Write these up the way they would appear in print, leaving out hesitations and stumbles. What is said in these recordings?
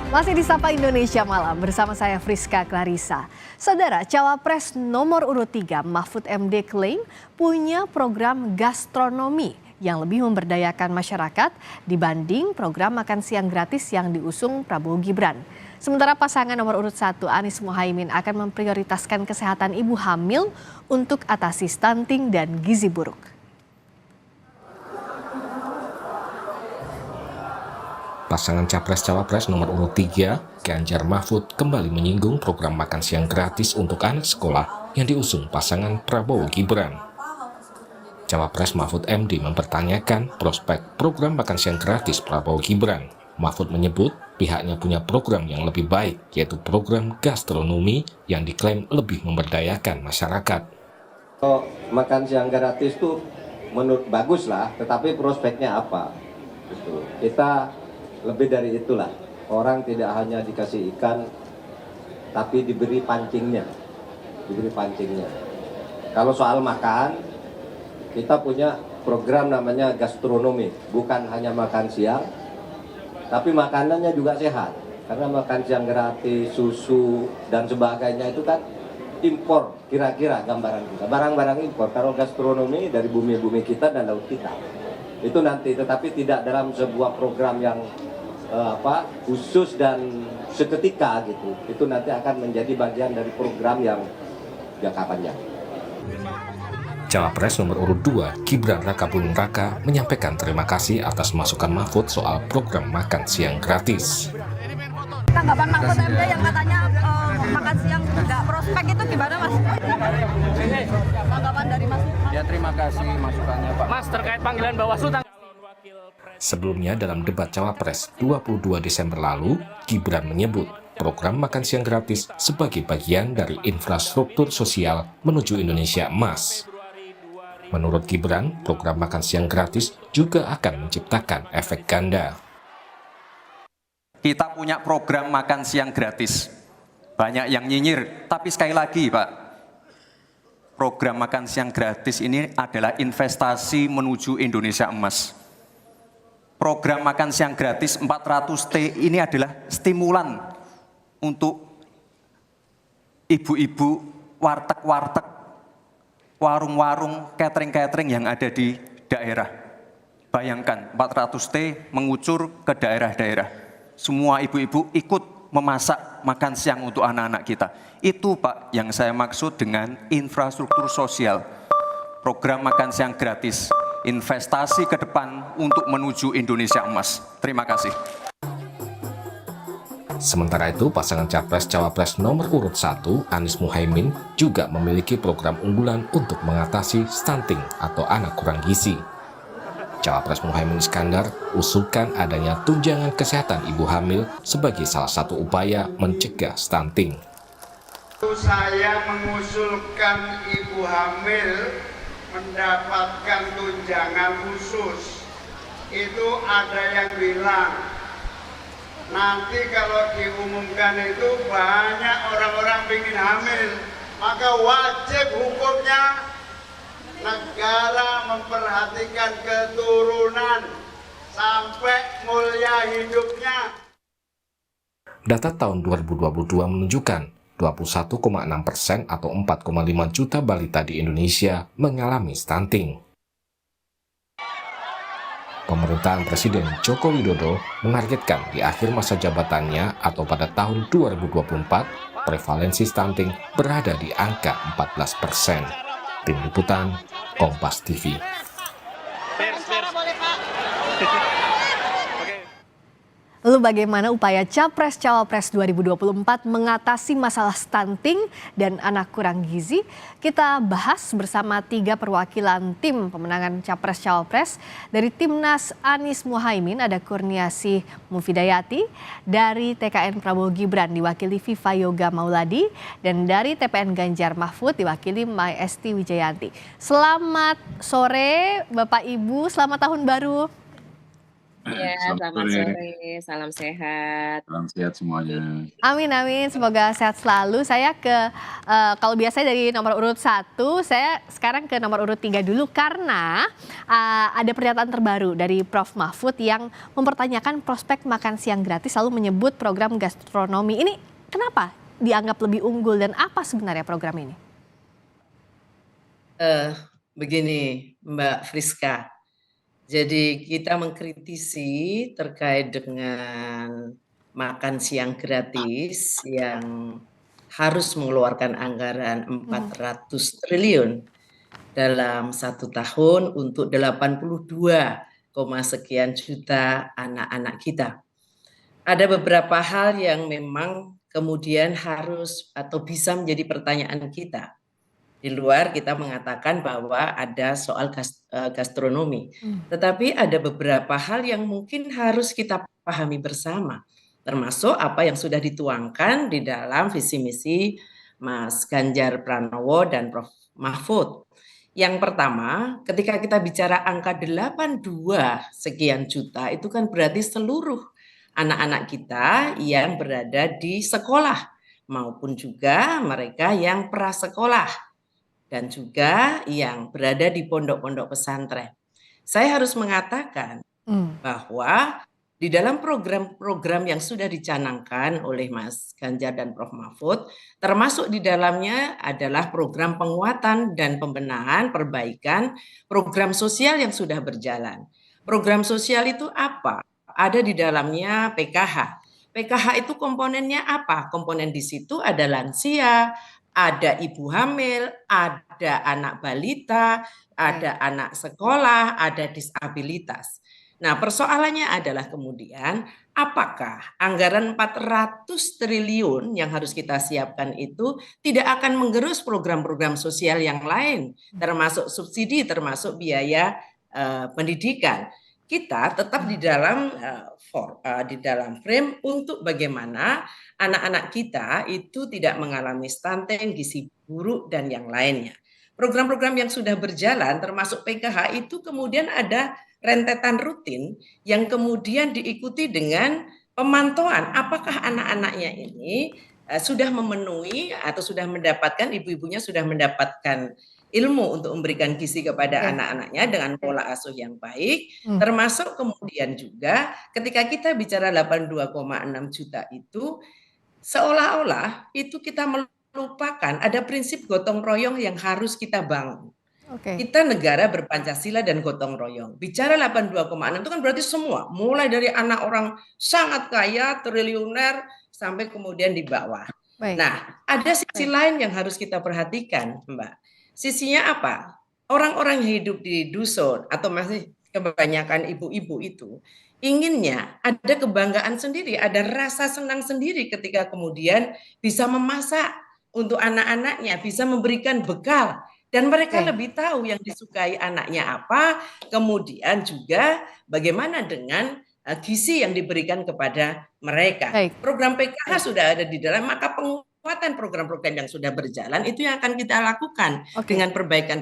Masih di Sapa Indonesia Malam bersama saya Friska Clarissa. Saudara, Cawapres nomor urut 3 Mahfud MD klaim punya program gastronomi yang lebih memberdayakan masyarakat dibanding program makan siang gratis yang diusung Prabowo Gibran. Sementara pasangan nomor urut 1 Anies Mohaimin akan memprioritaskan kesehatan ibu hamil untuk atasi stunting dan gizi buruk. Pasangan Capres-Cawapres nomor urut 3, Ganjar Mahfud, kembali menyinggung program makan siang gratis untuk anak sekolah yang diusung pasangan Prabowo Gibran. Cawapres Mahfud MD mempertanyakan prospek program makan siang gratis Prabowo Gibran. Mahfud menyebut pihaknya punya program yang lebih baik, yaitu program gastronomi yang diklaim lebih memberdayakan masyarakat. Kalau makan siang gratis itu menurut bagus lah, tetapi prospeknya apa? Kita lebih dari itulah, orang tidak hanya dikasih ikan, tapi diberi pancingnya. Kalau soal makan, kita punya program namanya gastronomi, bukan hanya makan siang, tapi makanannya juga sehat. Karena makan siang gratis, susu, dan sebagainya itu kan impor, kira-kira gambaran kita. Barang-barang impor, kalau gastronomi dari bumi-bumi kita dan laut kita. Itu nanti, tetapi tidak dalam sebuah program yang khusus dan seketika gitu. Itu nanti akan menjadi bagian dari program yang jangka panjang. Cawapres nomor urut 2, Gibran Rakabuming Raka, menyampaikan terima kasih atas masukan Mahfud soal program makan siang gratis. Tanggapan Mahfud MD yang katanya makan siang nggak prospek itu gimana, Mas? Tanggapan dari Mas? Ya, terima kasih masukannya, Pak. Mas, terkait panggilan Bawaslu. Sebelumnya dalam debat Cawapres 22 Desember lalu, Gibran menyebut program makan siang gratis sebagai bagian dari infrastruktur sosial menuju Indonesia Emas. Menurut Gibran, program makan siang gratis juga akan menciptakan efek ganda. Kita punya program makan siang gratis. Banyak yang nyinyir, tapi sekali lagi, Pak, program makan siang gratis ini adalah investasi menuju Indonesia Emas. Program makan siang gratis 400T ini adalah stimulan untuk ibu-ibu, warteg-warteg, warung-warung, catering-catering yang ada di daerah. Bayangkan 400T mengucur ke daerah-daerah. Semua ibu-ibu ikut memasak makan siang untuk anak-anak kita. Itu, Pak, yang saya maksud dengan infrastruktur sosial. Program makan siang gratis. Investasi ke depan untuk menuju Indonesia Emas. Terima kasih. Sementara itu, pasangan Capres-Cawapres nomor urut 1, Anies Mohaimin, juga memiliki program unggulan untuk mengatasi stunting atau anak kurang gizi. Cawapres Mohaimin Iskandar usulkan adanya tunjangan kesehatan ibu hamil sebagai salah satu upaya mencegah stunting. Saya mengusulkan ibu hamil mendapatkan tunjangan khusus. Itu ada yang bilang nanti kalau diumumkan itu banyak orang-orang ingin hamil, maka wajib hukumnya negara memperhatikan keturunan sampai mulia hidupnya. Data tahun 2022 menunjukkan 21,6% atau 4,5 juta balita di Indonesia mengalami stunting. Pemerintahan Presiden Joko Widodo menargetkan di akhir masa jabatannya atau pada tahun 2024, prevalensi stunting berada di angka 14%. Tim Liputan, Kompas TV. Lalu bagaimana upaya Capres-Cawapres 2024 mengatasi masalah stunting dan anak kurang gizi? Kita bahas bersama 3 perwakilan tim pemenangan Capres-Cawapres. Dari Timnas Anies Mohaimin ada Kurniasih Mufidayati, dari TKN Prabowo Gibran diwakili Viva Yoga Mauladi, dan dari TPN Ganjar Mahfud diwakili Mai Esti Wijayanti. Selamat sore Bapak Ibu, selamat tahun baru. Ya, Selamat selamat sore, sore, salam sehat. salam sehat semuanya. Amin, amin. Semoga sehat selalu. Saya kalau biasanya dari nomor urut 1, saya sekarang ke nomor urut 3 dulu karena ada pernyataan terbaru dari Prof. Mahfud yang mempertanyakan prospek makan siang gratis lalu menyebut program gastronomi. Ini kenapa dianggap lebih unggul dan apa sebenarnya program ini? Begini, Mbak Friska. Jadi kita mengkritisi terkait dengan makan siang gratis yang harus mengeluarkan anggaran 400 triliun dalam 1 tahun untuk 82, sekian juta anak-anak kita. Ada beberapa hal yang memang kemudian harus atau bisa menjadi pertanyaan kita. Di luar kita mengatakan bahwa ada soal gastronomi. Tetapi ada beberapa hal yang mungkin harus kita pahami bersama. Termasuk apa yang sudah dituangkan di dalam visi misi Mas Ganjar Pranowo dan Prof. Mahfud. Yang pertama, ketika kita bicara angka 82 sekian juta, itu kan berarti seluruh anak-anak kita yang berada di sekolah maupun juga mereka yang prasekolah dan juga yang berada di pondok-pondok pesantren. Saya harus mengatakan bahwa di dalam program-program yang sudah dicanangkan oleh Mas Ganjar dan Prof. Mahfud, termasuk di dalamnya adalah program penguatan dan pembenahan perbaikan program sosial yang sudah berjalan. Program sosial itu apa? Ada di dalamnya PKH. PKH itu komponennya apa? Komponen di situ ada lansia, ada ibu hamil, ada anak balita, ada anak sekolah, ada disabilitas. Nah, persoalannya adalah kemudian apakah anggaran 400 triliun yang harus kita siapkan itu tidak akan menggerus program-program sosial yang lain, termasuk subsidi, termasuk biaya pendidikan. Kita tetap di dalam frame untuk bagaimana anak-anak kita itu tidak mengalami stunting, gizi buruk, dan yang lainnya. Program-program yang sudah berjalan termasuk PKH itu kemudian ada rentetan rutin yang kemudian diikuti dengan pemantauan apakah anak-anaknya ini sudah memenuhi atau sudah mendapatkan, ibu-ibunya sudah mendapatkan ilmu untuk memberikan gizi kepada anak-anaknya dengan pola asuh yang baik, termasuk kemudian juga ketika kita bicara 82,6 juta itu seolah-olah itu kita melupakan ada prinsip gotong royong yang harus kita bangun. Kita negara berpancasila dan gotong royong. Bicara 82,6 itu kan berarti semua, mulai dari anak orang sangat kaya, triliuner, sampai kemudian di bawah. Nah, ada sisi lain yang harus kita perhatikan, Mbak. Sisinya apa? Orang-orang yang hidup di dusun atau masih kebanyakan ibu-ibu itu inginnya ada kebanggaan sendiri, ada rasa senang sendiri ketika kemudian bisa memasak untuk anak-anaknya, bisa memberikan bekal dan mereka lebih tahu yang disukai anaknya apa, kemudian juga bagaimana dengan gizi yang diberikan kepada mereka. Program PKH sudah ada di dalam, maka penguatan program-program yang sudah berjalan itu yang akan kita lakukan dengan perbaikan,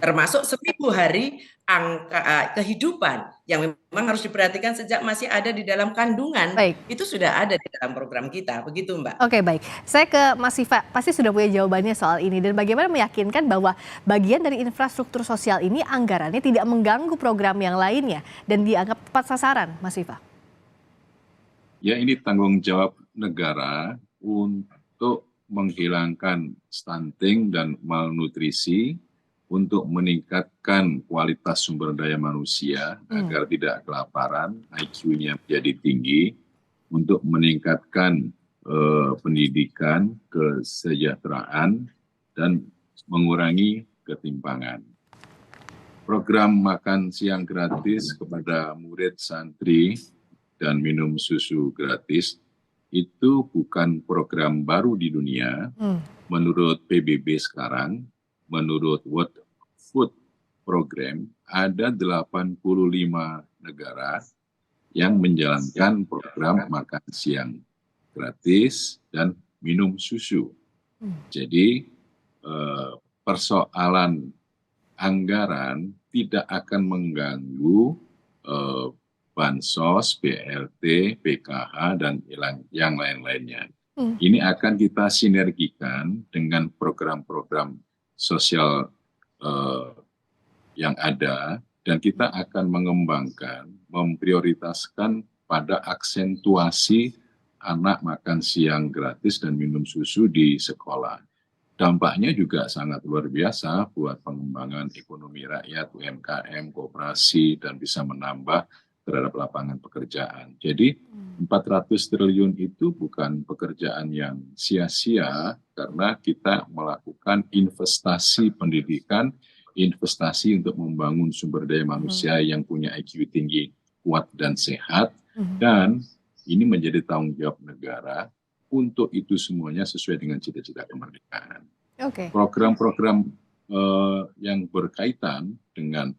termasuk 1000 hari angka kehidupan yang memang harus diperhatikan sejak masih ada di dalam kandungan. Itu sudah ada di dalam program kita, begitu Mbak. Oke, baik. Saya ke Mas Siva, pasti sudah punya jawabannya soal ini dan bagaimana meyakinkan bahwa bagian dari infrastruktur sosial ini anggarannya tidak mengganggu program yang lainnya dan dianggap tepat sasaran, Mas Siva. Ya, ini tanggung jawab negara untuk menghilangkan stunting dan malnutrisi, untuk meningkatkan kualitas sumber daya manusia agar tidak kelaparan, IQ-nya menjadi tinggi, untuk meningkatkan pendidikan, kesejahteraan, dan mengurangi ketimpangan. Program makan siang gratis kepada murid santri dan minum susu gratis itu bukan program baru di dunia. Menurut PBB sekarang, menurut World Food Program, ada 85 negara yang menjalankan program makan siang gratis dan minum susu. Jadi persoalan anggaran tidak akan mengganggu bansos, BLT, PKH, dan yang lain-lainnya. Ini akan kita sinergikan dengan program-program sosial yang ada, dan kita akan mengembangkan, memprioritaskan pada aksentuasi anak makan siang gratis dan minum susu di sekolah. Dampaknya juga sangat luar biasa buat pengembangan ekonomi rakyat, UMKM, koperasi, dan bisa menambah terhadap lapangan pekerjaan. Jadi 400 triliun itu bukan pekerjaan yang sia-sia karena kita melakukan investasi pendidikan, investasi untuk membangun sumber daya manusia yang punya IQ tinggi, kuat, dan sehat, dan ini menjadi tanggung jawab negara untuk itu semuanya sesuai dengan cita-cita kemerdekaan. Program-program yang berkaitan dengan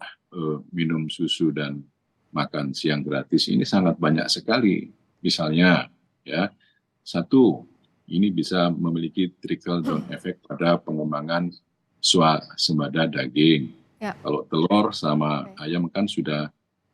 minum susu dan makan siang gratis ini sangat banyak sekali. Misalnya, ya, satu, ini bisa memiliki trickle down effect pada pengembangan swasembada daging. Kalau telur sama ayam kan sudah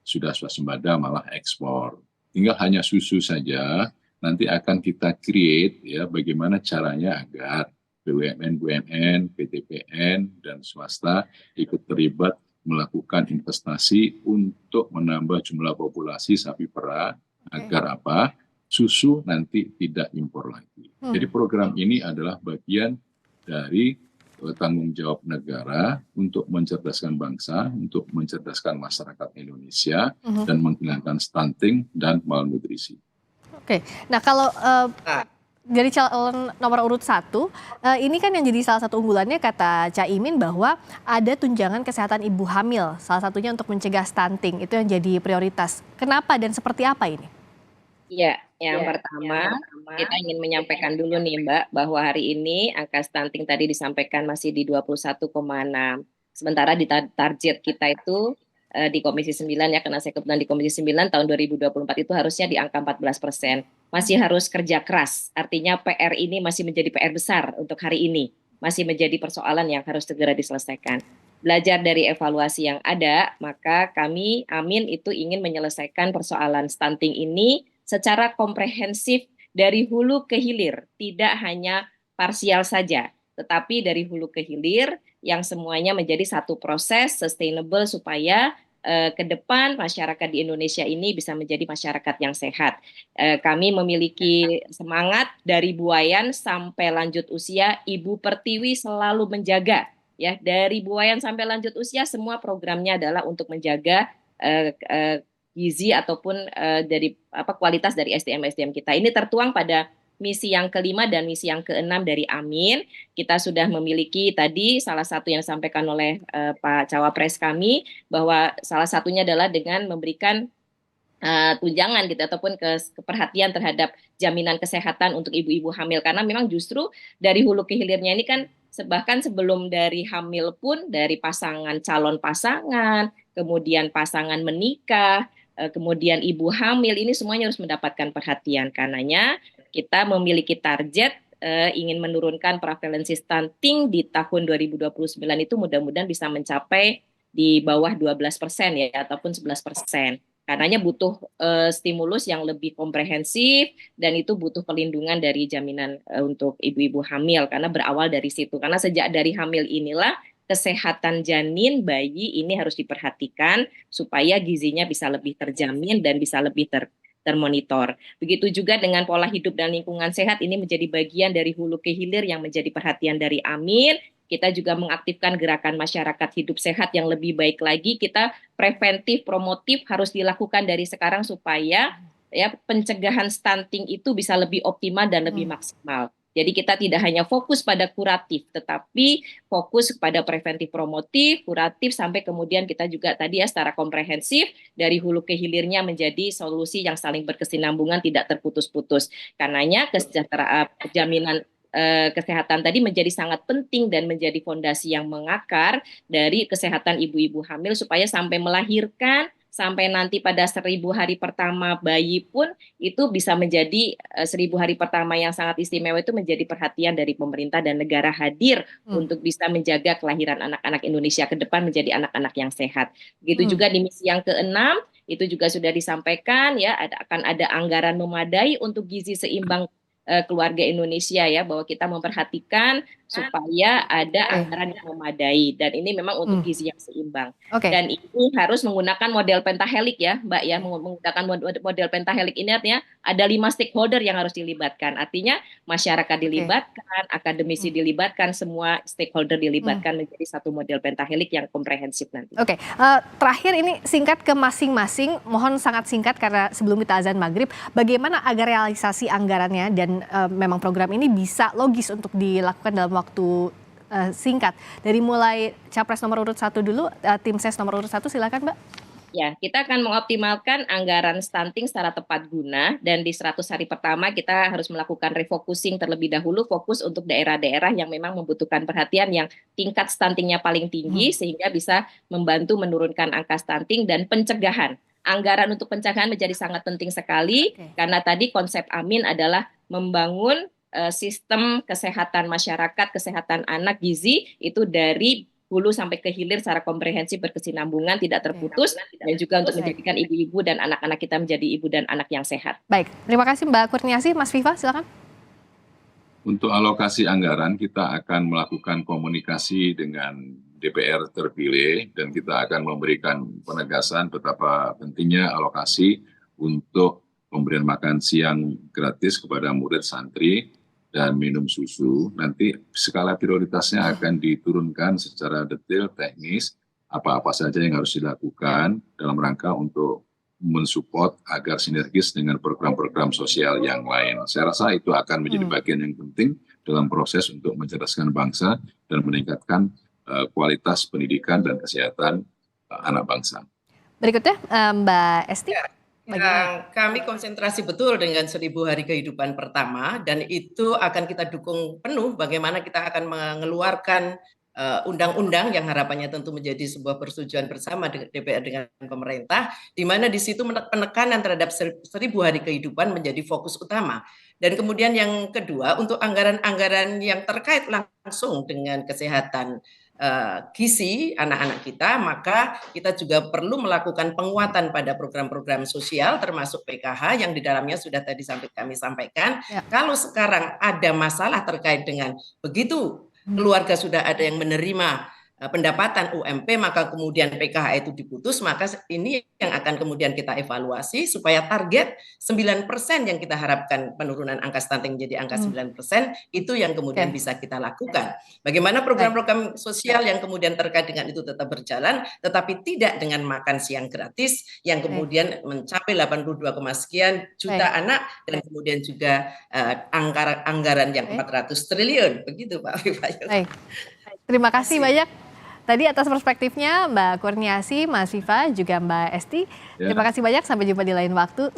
swasembada, malah ekspor. Tinggal hanya susu saja, nanti akan kita create ya bagaimana caranya agar BUMN, PTPN, dan swasta ikut terlibat melakukan investasi untuk menambah jumlah populasi sapi perah agar apa? Susu nanti tidak impor lagi. Jadi program ini adalah bagian dari tanggung jawab negara untuk mencerdaskan bangsa, untuk mencerdaskan masyarakat Indonesia, dan menghilangkan stunting dan malnutrisi. Nah kalau dari calon nomor urut 1, ini kan yang jadi salah satu unggulannya kata Caimin bahwa ada tunjangan kesehatan ibu hamil, salah satunya untuk mencegah stunting, itu yang jadi prioritas. Kenapa dan seperti apa ini? Ya, yang pertama kita ingin menyampaikan dulu nih Mbak, bahwa hari ini angka stunting tadi disampaikan masih di 21,6. Sementara di target kita itu di Komisi 9 ya, karena saya kebetulan di Komisi 9 tahun 2024 itu harusnya di angka 14%. Masih harus kerja keras, artinya PR ini masih menjadi PR besar untuk hari ini. Masih menjadi persoalan yang harus segera diselesaikan. Belajar dari evaluasi yang ada, maka kami, Amin, itu ingin menyelesaikan persoalan stunting ini secara komprehensif dari hulu ke hilir, tidak hanya parsial saja, tetapi dari hulu ke hilir yang semuanya menjadi satu proses sustainable supaya ke depan masyarakat di Indonesia ini bisa menjadi masyarakat yang sehat. Kami memiliki semangat dari buayan sampai lanjut usia, Ibu Pertiwi selalu menjaga ya, dari buayan sampai lanjut usia semua programnya adalah untuk menjaga gizi ataupun dari kualitas dari SDM kita. Ini tertuang pada misi yang kelima dan misi yang keenam dari Amin. Kita sudah memiliki tadi salah satu yang disampaikan oleh Pak Cawapres kami, bahwa salah satunya adalah dengan memberikan tunjangan gitu ataupun keperhatian terhadap jaminan kesehatan untuk ibu-ibu hamil, karena memang justru dari hulu ke hilirnya ini kan bahkan sebelum dari hamil pun, dari pasangan, calon pasangan, kemudian pasangan menikah, kemudian ibu hamil, ini semuanya harus mendapatkan perhatian. Karenanya kita memiliki target ingin menurunkan prevalensi stunting di tahun 2029 itu mudah-mudahan bisa mencapai di bawah 12% ya, ataupun 11%. Karenanya butuh stimulus yang lebih komprehensif, dan itu butuh perlindungan dari jaminan untuk ibu-ibu hamil, karena berawal dari situ. Karena sejak dari hamil inilah kesehatan janin bayi ini harus diperhatikan supaya gizinya bisa lebih terjamin dan bisa lebih termonitor. Begitu juga dengan pola hidup dan lingkungan sehat, ini menjadi bagian dari hulu ke hilir yang menjadi perhatian dari Amin. Kita juga mengaktifkan gerakan masyarakat hidup sehat yang lebih baik lagi. Kita preventif, promotif harus dilakukan dari sekarang supaya ya pencegahan stunting itu bisa lebih optimal dan lebih maksimal. Jadi kita tidak hanya fokus pada kuratif, tetapi fokus kepada preventif, promotif, kuratif, sampai kemudian kita juga tadi ya secara komprehensif dari hulu ke hilirnya menjadi solusi yang saling berkesinambungan, tidak terputus-putus. Karenanya kesejahteraan jaminan kesehatan tadi menjadi sangat penting dan menjadi fondasi yang mengakar dari kesehatan ibu-ibu hamil supaya sampai melahirkan sampai nanti pada 1000 hari pertama bayi pun itu bisa menjadi 1000 hari pertama yang sangat istimewa, itu menjadi perhatian dari pemerintah dan negara hadir untuk bisa menjaga kelahiran anak-anak Indonesia ke depan menjadi anak-anak yang sehat. Begitu juga di misi yang ke-6 itu juga sudah disampaikan ya, akan ada anggaran memadai untuk gizi seimbang keluarga Indonesia ya, bahwa kita memperhatikan supaya ada anggaran yang memadai, dan ini memang untuk gizi yang seimbang. Dan ini harus menggunakan model pentahelik ya Mbak ya, menggunakan model pentahelik ini artinya ada 5 stakeholder yang harus dilibatkan, artinya masyarakat dilibatkan, akademisi dilibatkan, semua stakeholder dilibatkan menjadi satu model pentahelik yang komprehensif nanti. Terakhir ini singkat ke masing-masing, mohon sangat singkat karena sebelum kita azan maghrib, bagaimana agar realisasi anggarannya dan memang program ini bisa logis untuk dilakukan dalam waktu singkat. Dari mulai Capres nomor urut 1 dulu, tim ses nomor urut 1 silakan Mbak. Ya, kita akan mengoptimalkan anggaran stunting secara tepat guna, dan di 100 hari pertama kita harus melakukan refocusing terlebih dahulu, fokus untuk daerah-daerah yang memang membutuhkan perhatian yang tingkat stuntingnya paling tinggi, sehingga bisa membantu menurunkan angka stunting dan pencegahan. Anggaran untuk pencegahan menjadi sangat penting sekali, karena tadi konsep AMIN adalah membangun sistem kesehatan masyarakat, kesehatan anak, gizi itu dari hulu sampai ke hilir secara komprehensif, berkesinambungan, tidak terputus, dan juga untuk menjadikan ibu-ibu dan anak-anak kita menjadi ibu dan anak yang sehat. Baik, terima kasih Mbak Kurniasih. Mas Viva silakan. Untuk alokasi anggaran kita akan melakukan komunikasi dengan DPR terpilih, dan kita akan memberikan penegasan betapa pentingnya alokasi untuk pemberian makan siang gratis kepada murid santri dan minum susu. Nanti skala prioritasnya akan diturunkan secara detail teknis, apa-apa saja yang harus dilakukan dalam rangka untuk mensupport agar sinergis dengan program-program sosial yang lain. Saya rasa itu akan menjadi bagian yang penting dalam proses untuk mencerdaskan bangsa dan meningkatkan kualitas pendidikan dan kesehatan anak bangsa. Berikutnya Mbak Esti. Kami konsentrasi betul dengan 1000 hari kehidupan pertama, dan itu akan kita dukung penuh bagaimana kita akan mengeluarkan undang-undang yang harapannya tentu menjadi sebuah persetujuan bersama DPR dengan pemerintah, di mana di situ penekanan terhadap 1000 hari kehidupan menjadi fokus utama. Dan kemudian yang kedua, untuk anggaran-anggaran yang terkait langsung dengan kesehatan gizi anak-anak kita, maka kita juga perlu melakukan penguatan pada program-program sosial termasuk PKH yang di dalamnya sudah tadi kami sampaikan. Kalau sekarang ada masalah terkait dengan begitu keluarga sudah ada yang menerima pendapatan UMP, maka kemudian PKH itu diputus, maka ini yang akan kemudian kita evaluasi supaya target 9% yang kita harapkan penurunan angka stunting menjadi angka 9% itu yang kemudian bisa kita lakukan. Bagaimana program-program sosial yang kemudian terkait dengan itu tetap berjalan, tetapi tidak dengan makan siang gratis yang kemudian mencapai 82, sekian juta anak, dan kemudian juga anggaran yang 400 triliun. Begitu Pak Viva. Terima kasih banyak tadi atas perspektifnya Mbak Kurniasih, Mas Viva, juga Mbak Esti. Terima kasih banyak, sampai jumpa di lain waktu.